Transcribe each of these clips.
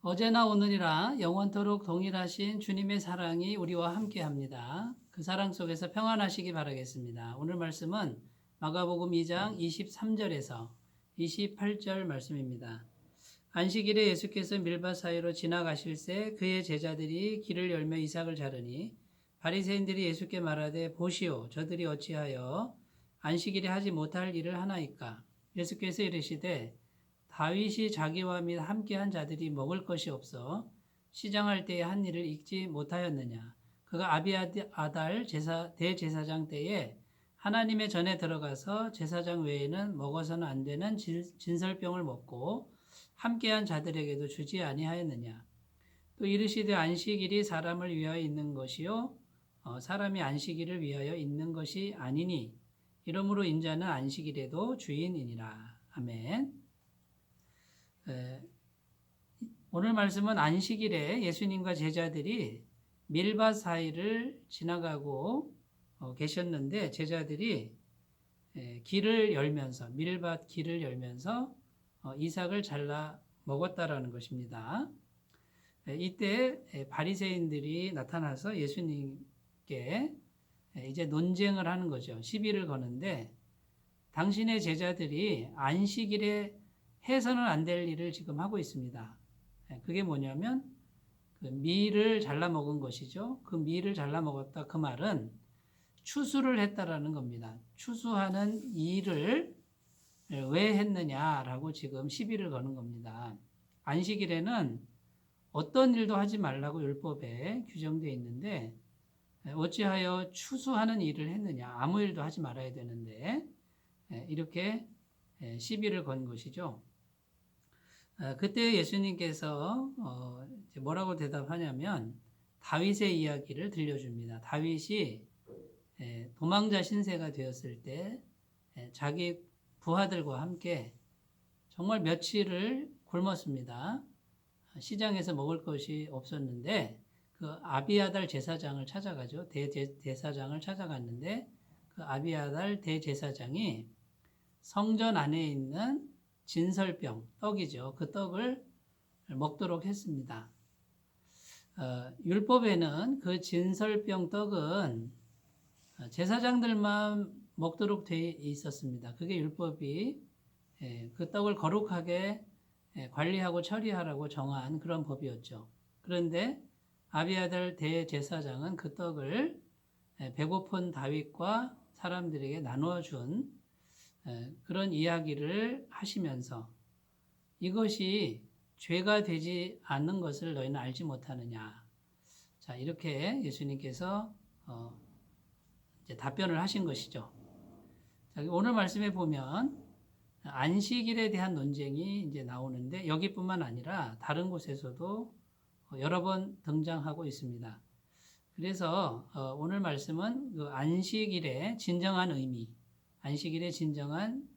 어제나 오늘이라 영원토록 동일하신 주님의 사랑이 우리와 함께 합니다. 그 사랑 속에서 평안하시기 바라겠습니다. 오늘 말씀은 마가복음 2장 23절에서 28절 말씀입니다. 안식일에 예수께서 밀밭 사이로 지나가실새 그의 제자들이 길을 열며 이삭을 자르니 바리새인들이 예수께 말하되 보시오 저들이 어찌하여 안식일에 하지 못할 일을 하나이까. 예수께서 이르시되 다윗이 자기와 및 함께한 자들이 먹을 것이 없어 시장할 때에 한 일을 잊지 못하였느냐. 그가 아비아달 대제사장 때에 하나님의 전에 들어가서 제사장 외에는 먹어서는 안 되는 진설병을 먹고 함께한 자들에게도 주지 아니하였느냐. 또 이르시되 안식일이 사람을 위하여 있는 것이요 사람이 안식일을 위하여 있는 것이 아니니 이러므로 인자는 안식일에도 주인이니라. 아멘. 오늘 말씀은 안식일에 예수님과 제자들이 밀밭 사이를 지나가고 계셨는데 제자들이 길을 열면서 밀밭 길을 열면서 이삭을 잘라 먹었다라는 것입니다. 이때 바리새인들이 나타나서 예수님께 이제 논쟁을 하는 거죠. 시비를 거는데 당신의 제자들이 안식일에 해서는 안 될 일을 지금 하고 있습니다. 그게 뭐냐면 그 밀을 잘라 먹은 것이죠. 그 밀을 잘라 먹었다. 그 말은 추수를 했다라는 겁니다. 추수하는 일을 왜 했느냐라고 지금 시비를 거는 겁니다. 안식일에는 어떤 일도 하지 말라고 율법에 규정되어 있는데 어찌하여 추수하는 일을 했느냐. 아무 일도 하지 말아야 되는데 이렇게 시비를 건 것이죠. 그때 예수님께서 뭐라고 대답하냐면 다윗의 이야기를 들려줍니다. 다윗이 도망자 신세가 되었을 때 자기 부하들과 함께 정말 며칠을 굶었습니다. 시장에서 먹을 것이 없었는데 그 아비아달 제사장을 찾아가죠. 대제사장을 찾아갔는데 그 아비아달 대제사장이 성전 안에 있는 진설병, 떡이죠. 그 떡을 먹도록 했습니다. 율법에는 그 진설병 떡은 제사장들만 먹도록 되어 있었습니다. 그게 율법이 그 떡을 거룩하게 관리하고 처리하라고 정한 그런 법이었죠. 그런데 아비아달 대제사장은 그 떡을 배고픈 다윗과 사람들에게 나누어준 그런 이야기를 하시면서 이것이 죄가 되지 않는 것을 너희는 알지 못하느냐. 자, 이렇게 예수님께서 이제 답변을 하신 것이죠. 자, 오늘 말씀에 보면 안식일에 대한 논쟁이 이제 나오는데 여기뿐만 아니라 다른 곳에서도 여러 번 등장하고 있습니다. 그래서 오늘 말씀은 그 안식일의 진정한 의미, 안식일의 진정한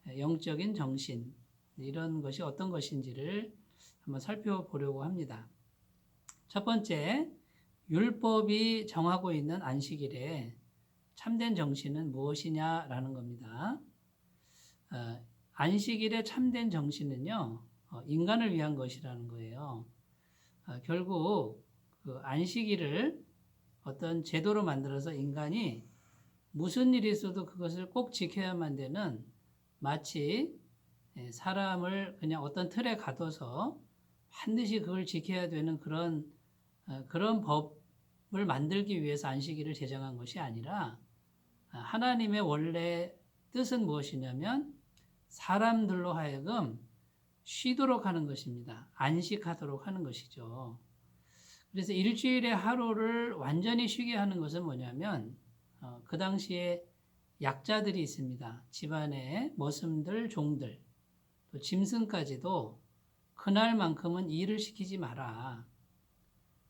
영적인 정신 이런 것이 어떤 것인지를 한번 살펴보려고 합니다. 첫 번째, 율법이 정하고 있는 안식일에 참된 정신은 무엇이냐라는 겁니다. 안식일의 참된 정신은요, 인간을 위한 것이라는 거예요. 결국 그 안식일을 어떤 제도로 만들어서 인간이 무슨 일이 있어도 그것을 꼭 지켜야만 되는 마치 사람을 그냥 어떤 틀에 가둬서 반드시 그걸 지켜야 되는 그런 법을 만들기 위해서 안식일을 제정한 것이 아니라 하나님의 원래 뜻은 무엇이냐면 사람들로 하여금 쉬도록 하는 것입니다. 안식하도록 하는 것이죠. 그래서 일주일의 하루를 완전히 쉬게 하는 것은 뭐냐면 그 당시에 약자들이 있습니다. 집안에 머슴들, 종들, 또 짐승까지도 그날만큼은 일을 시키지 마라.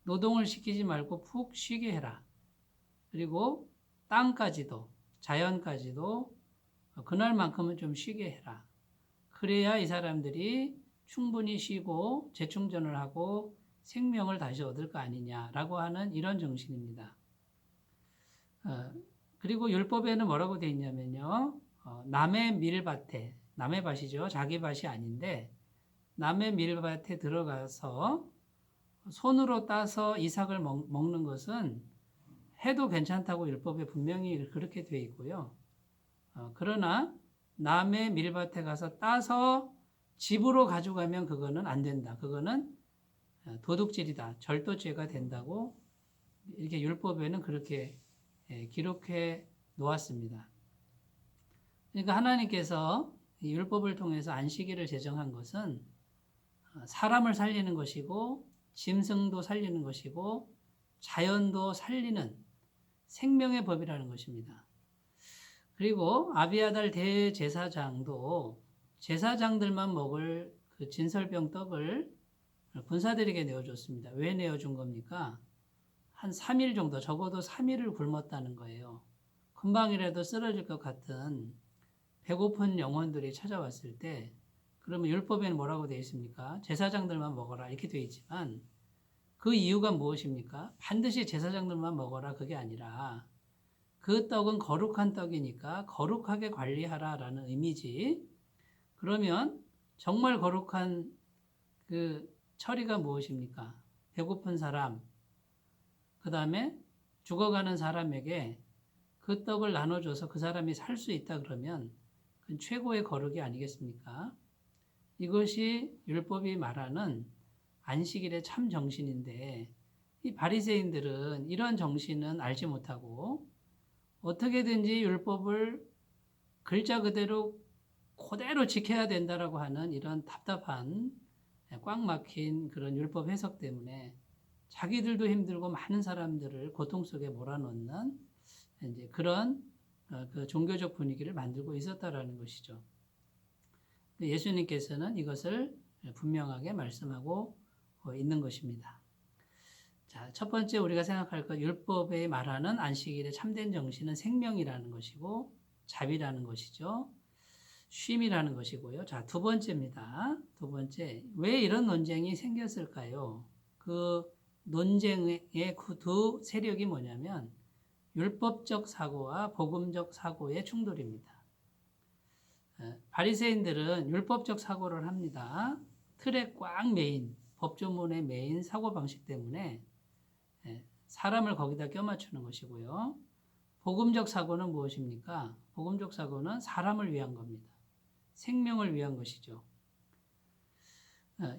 노동을 시키지 말고 푹 쉬게 해라. 그리고 땅까지도, 자연까지도 그날만큼은 좀 쉬게 해라. 그래야 이 사람들이 충분히 쉬고 재충전을 하고 생명을 다시 얻을 거 아니냐라고 하는 이런 정신입니다. 그리고 율법에는 뭐라고 되어 있냐면요. 남의 밀밭에, 남의 밭이죠. 자기 밭이 아닌데 남의 밀밭에 들어가서 손으로 따서 이삭을 먹는 것은 해도 괜찮다고 율법에 분명히 그렇게 되어 있고요. 그러나 남의 밀밭에 가서 따서 집으로 가져가면 그거는 안 된다. 그거는 도둑질이다. 절도죄가 된다고 이렇게 율법에는 그렇게 기록해 놓았습니다. 그러니까 하나님께서 이 율법을 통해서 안식일을 제정한 것은 사람을 살리는 것이고 짐승도 살리는 것이고 자연도 살리는 생명의 법이라는 것입니다. 그리고 아비아달 대제사장도 제사장들만 먹을 그 진설병 떡을 군사들에게 내어줬습니다. 왜 내어준 겁니까? 한 3일 정도, 적어도 3일을 굶었다는 거예요. 금방이라도 쓰러질 것 같은 배고픈 영혼들이 찾아왔을 때, 그러면 율법에는 뭐라고 되어 있습니까? 제사장들만 먹어라 이렇게 되어 있지만 그 이유가 무엇입니까? 반드시 제사장들만 먹어라 그게 아니라 그 떡은 거룩한 떡이니까 거룩하게 관리하라라는 의미지. 그러면 정말 거룩한 그 처리가 무엇입니까? 배고픈 사람, 그 다음에 죽어가는 사람에게 그 떡을 나눠줘서 그 사람이 살 수 있다 그러면 그건 최고의 거룩이 아니겠습니까? 이것이 율법이 말하는 안식일의 참 정신인데 이 바리새인들은 이런 정신은 알지 못하고 어떻게든지 율법을 글자 그대로 지켜야 된다라고 하는 이런 답답한 꽉 막힌 그런 율법 해석 때문에 자기들도 힘들고 많은 사람들을 고통 속에 몰아넣는 이제 그런 그 종교적 분위기를 만들고 있었다라는 것이죠. 예수님께서는 이것을 분명하게 말씀하고 있는 것입니다. 자, 첫 번째 우리가 생각할 것, 율법에 말하는 안식일의 참된 정신은 생명이라는 것이고 자비라는 것이죠. 쉼이라는 것이고요. 자, 두 번째입니다. 두 번째, 왜 이런 논쟁이 생겼을까요? 그 논쟁의 그 두 세력이 뭐냐면 율법적 사고와 복음적 사고의 충돌입니다. 바리새인들은 율법적 사고를 합니다. 틀에 꽉 매인 법조문에 매인 사고방식 때문에 사람을 거기다 껴맞추는 것이고요. 복음적 사고는 무엇입니까? 복음적 사고는 사람을 위한 겁니다. 생명을 위한 것이죠.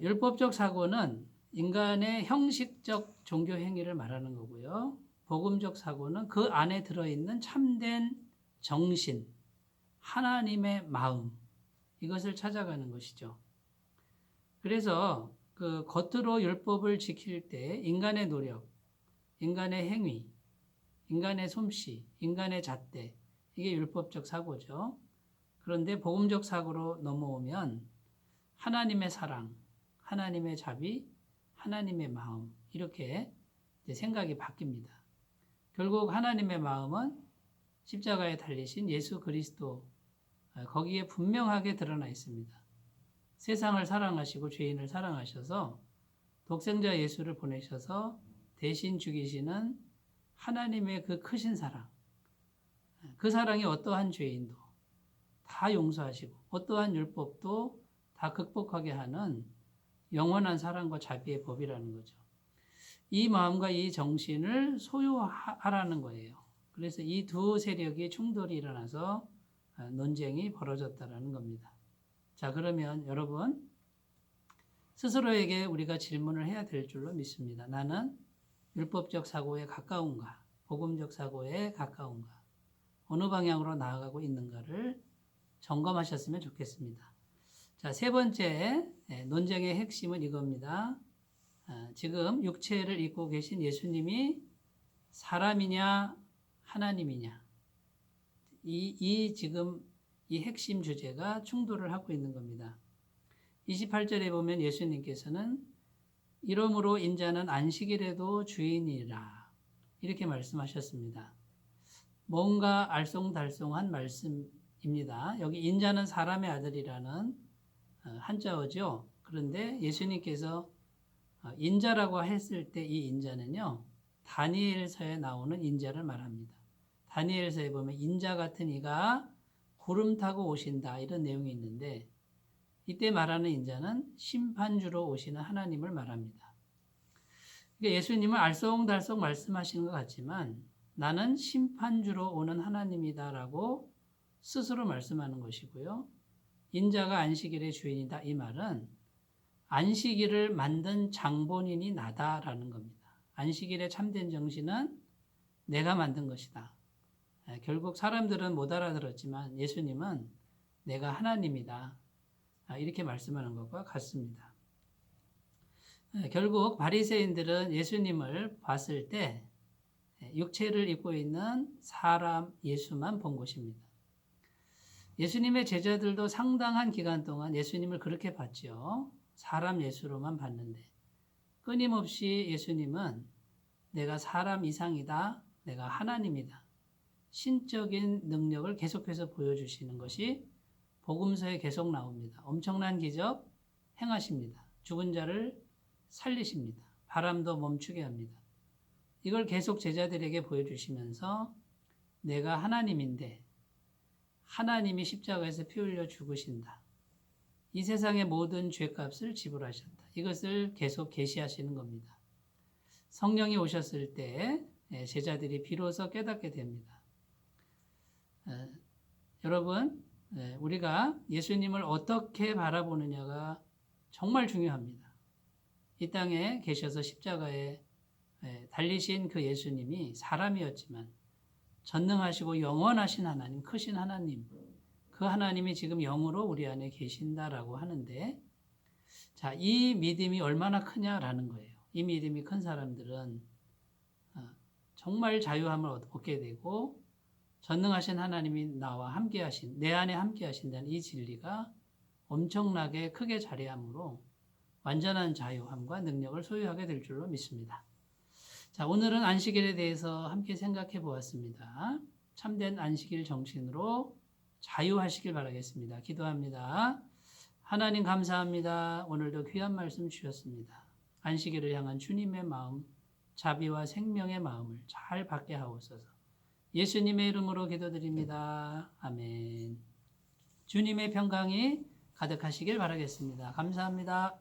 율법적 사고는 인간의 형식적 종교 행위를 말하는 거고요. 복음적 사고는 그 안에 들어있는 참된 정신, 하나님의 마음, 이것을 찾아가는 것이죠. 그래서 그 겉으로 율법을 지킬 때 인간의 노력, 인간의 행위, 인간의 솜씨, 인간의 잣대, 이게 율법적 사고죠. 그런데 복음적 사고로 넘어오면 하나님의 사랑, 하나님의 자비, 하나님의 마음, 이렇게 생각이 바뀝니다. 결국 하나님의 마음은 십자가에 달리신 예수 그리스도, 거기에 분명하게 드러나 있습니다. 세상을 사랑하시고 죄인을 사랑하셔서 독생자 예수를 보내셔서 대신 죽이시는 하나님의 그 크신 사랑, 그 사랑이 어떠한 죄인도 다 용서하시고 어떠한 율법도 다 극복하게 하는 영원한 사랑과 자비의 법이라는 거죠. 이 마음과 이 정신을 소유하라는 거예요. 그래서 이 두 세력이 충돌이 일어나서 논쟁이 벌어졌다라는 겁니다. 자, 그러면 여러분 스스로에게 우리가 질문을 해야 될 줄로 믿습니다. 나는 율법적 사고에 가까운가? 복음적 사고에 가까운가? 어느 방향으로 나아가고 있는가를 점검하셨으면 좋겠습니다. 자, 세 번째 논쟁의 핵심은 이겁니다. 지금 육체를 입고 계신 예수님이 사람이냐 하나님이냐, 지금 이 핵심 주제가 충돌을 하고 있는 겁니다. 28절에 보면 예수님께서는 이러므로 인자는 안식일에도 주인이라 이렇게 말씀하셨습니다. 뭔가 알쏭달쏭한 말씀입니다. 여기 인자는 사람의 아들이라는 한자어죠. 그런데 예수님께서 인자라고 했을 때 이 인자는요, 다니엘서에 나오는 인자를 말합니다. 다니엘서에 보면 인자 같은 이가 구름 타고 오신다 이런 내용이 있는데 이때 말하는 인자는 심판주로 오시는 하나님을 말합니다. 그러니까 예수님은 알쏭달쏭 말씀하시는 것 같지만 나는 심판주로 오는 하나님이다라고 스스로 말씀하는 것이고요. 인자가 안식일의 주인이다. 이 말은 안식일을 만든 장본인이 나다라는 겁니다. 안식일의 참된 정신은 내가 만든 것이다. 결국 사람들은 못 알아들었지만 예수님은 내가 하나님이다. 이렇게 말씀하는 것과 같습니다. 결국 바리새인들은 예수님을 봤을 때 육체를 입고 있는 사람 예수만 본 것입니다. 예수님의 제자들도 상당한 기간 동안 예수님을 그렇게 봤죠. 사람 예수로만 봤는데 끊임없이 예수님은 내가 사람 이상이다. 내가 하나님이다. 신적인 능력을 계속해서 보여주시는 것이 복음서에 계속 나옵니다. 엄청난 기적 행하십니다. 죽은 자를 살리십니다. 바람도 멈추게 합니다. 이걸 계속 제자들에게 보여주시면서 내가 하나님인데 하나님이 십자가에서 피 흘려 죽으신다. 이 세상의 모든 죄값을 지불하셨다. 이것을 계속 계시하시는 겁니다. 성령이 오셨을 때 제자들이 비로소 깨닫게 됩니다. 여러분, 우리가 예수님을 어떻게 바라보느냐가 정말 중요합니다. 이 땅에 계셔서 십자가에 달리신 그 예수님이 사람이었지만 전능하시고 영원하신 하나님, 크신 하나님, 그 하나님이 지금 영으로 우리 안에 계신다라고 하는데, 자, 이 믿음이 얼마나 크냐라는 거예요. 이 믿음이 큰 사람들은 정말 자유함을 얻게 되고 전능하신 하나님이 나와 함께 하신, 내 안에 함께 하신다는 이 진리가 엄청나게 크게 자리함으로 완전한 자유함과 능력을 소유하게 될 줄로 믿습니다. 자, 오늘은 안식일에 대해서 함께 생각해 보았습니다. 참된 안식일 정신으로 자유하시길 바라겠습니다. 기도합니다. 하나님 감사합니다. 오늘도 귀한 말씀 주셨습니다. 안식일을 향한 주님의 마음, 자비와 생명의 마음을 잘 받게 하옵소서. 예수님의 이름으로 기도드립니다. 아멘. 주님의 평강이 가득하시길 바라겠습니다. 감사합니다.